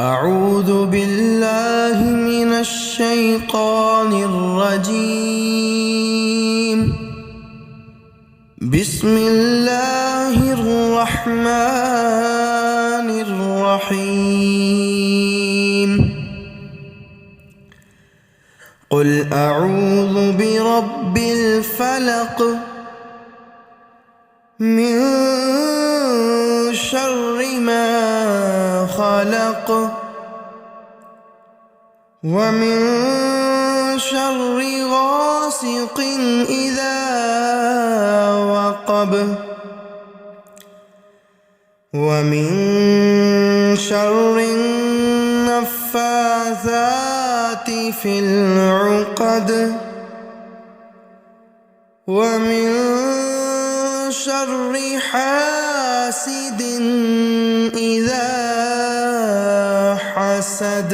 أعوذ بالله من الشيطان الرجيم. بسم الله الرحمن الرحيم. قل أعوذ برب الفلق من شر ما خلق ومن شر غاسق إذا وقب ومن شر النفاثات في العقد ومن شر حاسد إذا حسد.